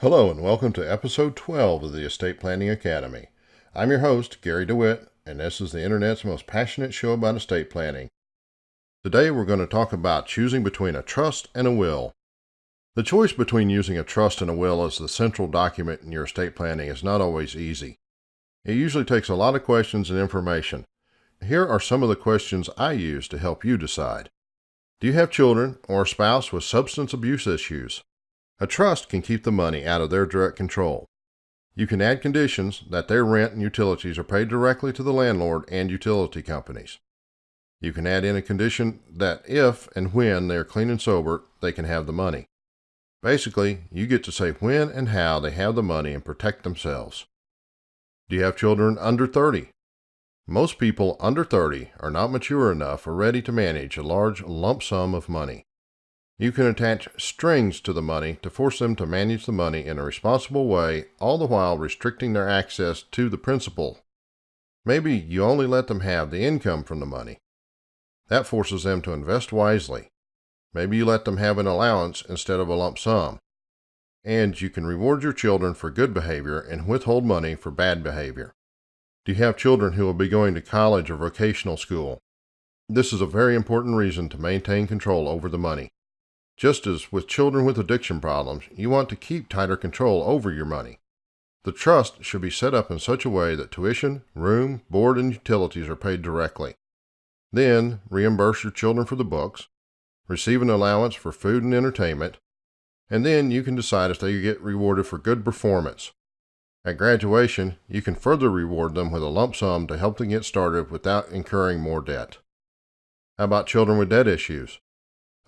Hello and welcome to episode 12 of the Estate Planning Academy. I'm your host, Gary DeWitt, and this is the internet's most passionate show about estate planning. Today we're going to talk about choosing between a trust and a will. The choice between using a trust and a will as the central document in your estate planning is not always easy. It usually takes a lot of questions and information. Here are some of the questions I use to help you decide. Do you have children or a spouse with substance abuse issues? A trust can keep the money out of their direct control. You can add conditions that their rent and utilities are paid directly to the landlord and utility companies. You can add in a condition that if and when they are clean and sober, they can have the money. Basically, you get to say when and how they have the money and protect themselves. Do you have children under 30? Most people under 30 are not mature enough or ready to manage a large lump sum of money. You can attach strings to the money to force them to manage the money in a responsible way, all the while restricting their access to the principal. Maybe you only let them have the income from the money. That forces them to invest wisely. Maybe you let them have an allowance instead of a lump sum. And you can reward your children for good behavior and withhold money for bad behavior. Do you have children who will be going to college or vocational school? This is a very important reason to maintain control over the money. Just as with children with addiction problems, you want to keep tighter control over your money. The trust should be set up in such a way that tuition, room, board, and utilities are paid directly. Then, reimburse your children for the books, receive an allowance for food and entertainment, and then you can decide if they get rewarded for good performance. At graduation, you can further reward them with a lump sum to help them get started without incurring more debt. How about children with debt issues?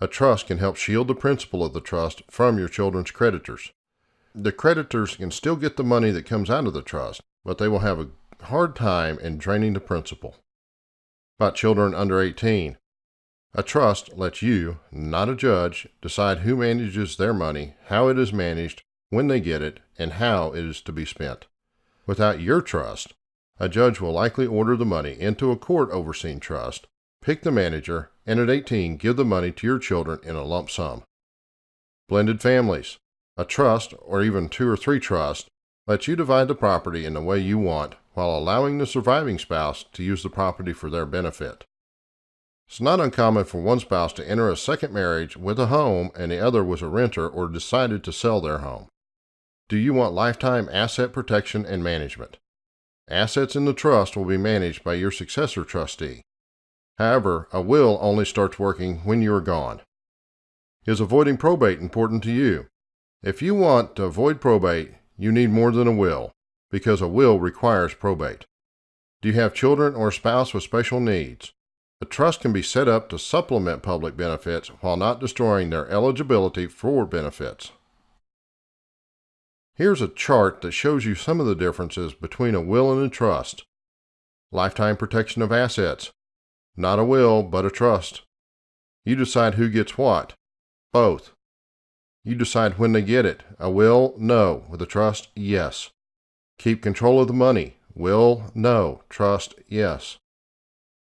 A trust can help shield the principal of the trust from your children's creditors. The creditors can still get the money that comes out of the trust, but they will have a hard time in draining the principal. About children under 18. A trust lets you, not a judge, decide who manages their money, how it is managed, when they get it, and how it is to be spent. Without your trust, a judge will likely order the money into a court-overseen trust, pick the manager, and at 18, give the money to your children in a lump sum. Blended families. A trust, or even 2 or 3 trusts, lets you divide the property in the way you want while allowing the surviving spouse to use the property for their benefit. It's not uncommon for one spouse to enter a second marriage with a home and the other was a renter or decided to sell their home. Do you want lifetime asset protection and management? Assets in the trust will be managed by your successor trustee. However, a will only starts working when you are gone. Is avoiding probate important to you? If you want to avoid probate, you need more than a will, because a will requires probate. Do you have children or a spouse with special needs? A trust can be set up to supplement public benefits while not destroying their eligibility for benefits. Here's a chart that shows you some of the differences between a will and a trust. Lifetime protection of assets. Not a will, but a trust. You decide who gets what. Both. You decide when they get it. A will, no. With a trust, yes. Keep control of the money. Will, no. Trust, yes.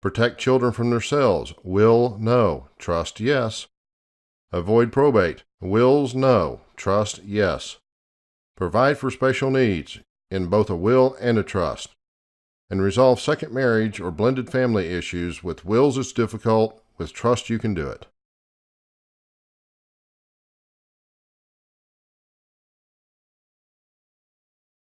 Protect children from themselves. Will, no. Trust, yes. Avoid probate. Wills, no. Trust, yes. Provide for special needs in both a will and a trust. And resolve second marriage or blended family issues. With wills it's difficult, with trust you can do it.